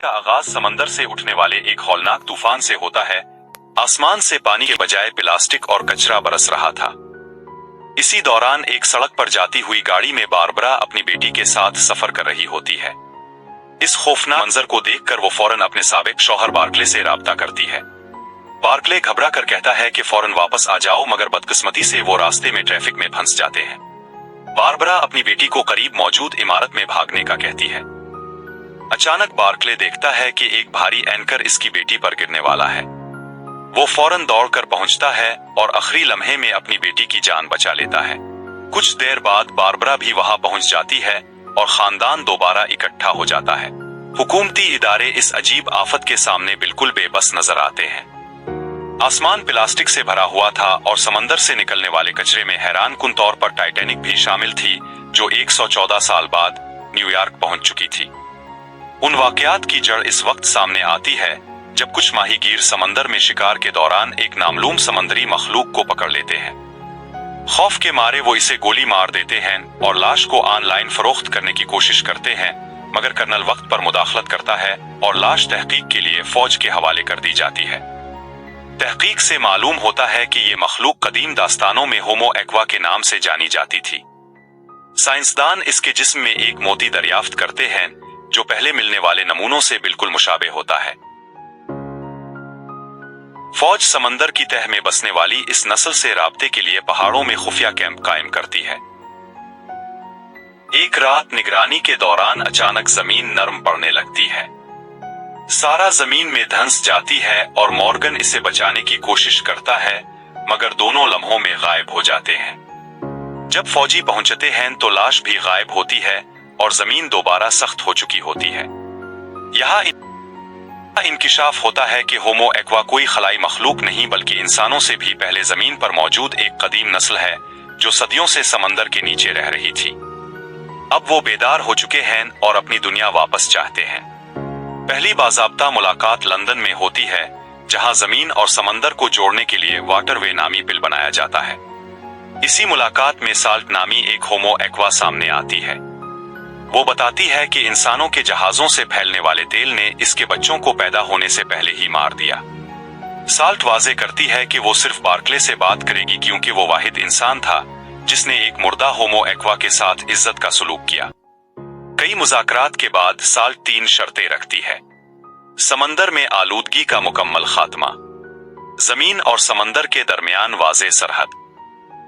का आगाज समंदर से उठने वाले एक हौलनाक तूफान से होता है। आसमान से पानी के बजाय प्लास्टिक और कचरा बरस रहा था। इसी दौरान एक सड़क पर जाती हुई गाड़ी में बारबरा अपनी बेटी के साथ सफर कर रही होती है। इस खौफनाक मंजर को देखकर वो फौरन अपने साबिक शौहर बार्कले से राब्ता करती है। बार्कले घबरा कर कहता है कि फौरन वापस आ जाओ, मगर बदकिस्मती से वो रास्ते में ट्रैफिक में फंस जाते हैं। बारबरा अपनी बेटी को करीब मौजूद इमारत में भागने का कहती है। अचानक बार्कले देखता है कि एक भारी एंकर इसकी बेटी पर गिरने वाला है। वो फौरन दौड़कर पहुंचता है और आखिरी लम्हे में अपनी बेटी की जान बचा लेता है। कुछ देर बाद बारबरा भी वहां पहुंच जाती है और खानदान दोबारा इकट्ठा हो जाता है। हुकूमती इदारे इस अजीब आफत के सामने बिल्कुल बेबस नजर आते हैं। आसमान प्लास्टिक से भरा हुआ था और समंदर से निकलने वाले कचरे में हैरानकुन तौर पर टाइटैनिक भी शामिल थी, जो 114 साल बाद न्यूयॉर्क पहुंच चुकी थी। उन वाकयात की जड़ इस वक्त सामने आती है जब कुछ माहीगीर समंदर में शिकार के दौरान एक नामालूम समंदरी मखलूक को पकड़ लेते हैं। खौफ के मारे वो इसे गोली मार देते हैं और लाश को ऑनलाइन फरोख्त करने की कोशिश करते हैं, मगर कर्नल वक्त पर मुदाखलत करता है और लाश तहकीक के लिए फौज के हवाले कर दी जाती है। तहकीक से मालूम होता है कि ये मखलूक कदीम दास्तानों में होमो एक्वा के नाम से जानी जाती थी। साइंसदान इसके जिस्म में एक मोती दरियाफ्त करते हैं जो पहले मिलने वाले नमूनों से बिल्कुल मुशाबे होता है। फौज समंदर की तह में बसने वाली इस नस्ल से राब्ते के लिए पहाड़ों में खुफिया कैंप कायम करती है। एक रात निगरानी के दौरान अचानक जमीन नरम पड़ने लगती है। सारा जमीन में धंस जाती है और मॉर्गन इसे बचाने की कोशिश करता है, मगर दोनों लम्हों में गायब हो जाते हैं। जब फौजी पहुंचते हैं तो लाश भी गायब होती है और जमीन दोबारा सख्त हो चुकी होती है। यहाँ इंकिशाफ होता है कि होमो एक्वा कोई खलाई मखलूक नहीं बल्कि इंसानों से भी पहले जमीन पर मौजूद एक कदीम नस्ल है जो सदियों से समंदर के नीचे रह रही थी। अब वो बेदार हो चुके हैं और अपनी दुनिया वापस चाहते हैं। पहली बाज़ाब्ता मुलाकात लंदन में होती है, जहां जमीन और समंदर को जोड़ने के लिए वाटरवे नामी बिल बनाया जाता है। इसी मुलाकात में साल्ट नामी एक होमो एक्वा सामने आती है। वो बताती है कि इंसानों के जहाजों से फैलने वाले तेल ने इसके बच्चों को पैदा होने से पहले ही मार दिया। साल्ट वाजे करती है कि वो सिर्फ बार्कले से बात करेगी क्योंकि वो वाहिद इंसान था जिसने एक मुर्दा होमो एक्वा के साथ इज्जत का सलूक किया। कई मुज़ाकरात के बाद साल्ट 3 शर्तें रखती है। समंदर में आलूदगी का मुकम्मल खात्मा, जमीन और समंदर के दरमियान वाज़े सरहद,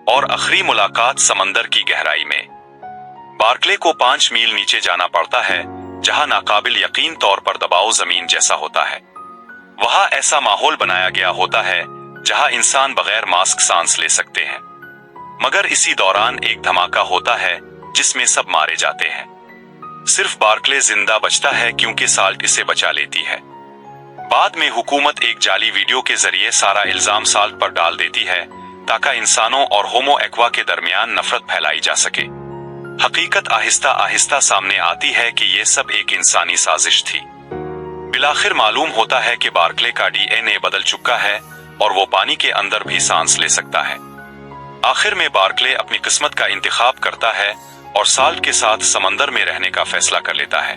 और आखिरी मुलाकात समंदर की गहराई में। बार्कले को 5 मील नीचे जाना पड़ता है, जहां नाकाबिल यकीन तौर पर दबाव जमीन जैसा होता है। वहां ऐसा माहौल बनाया गया होता है जहां इंसान बगैर मास्क सांस ले सकते हैं। मगर इसी दौरान एक धमाका होता है जिसमें सब मारे जाते हैं। सिर्फ बार्कले जिंदा बचता है क्योंकि साल्ट इसे बचा लेती है। बाद में हुकूमत एक जाली वीडियो के जरिए सारा इल्जाम साल्ट पर डाल देती है ताकि इंसानों और होमो एक्वा के दरमियान नफरत फैलाई जा सके। हकीकत आहिस्ता आहिस्ता सामने आती है कि ये सब एक इंसानी साजिश थी। बिलाखिर मालूम होता है कि बार्कले का DNA बदल चुका है और वो पानी के अंदर भी सांस ले सकता है। आखिर में बार्कले अपनी किस्मत का इंतखाब करता है और साल्ट के साथ समंदर में रहने का फैसला कर लेता है।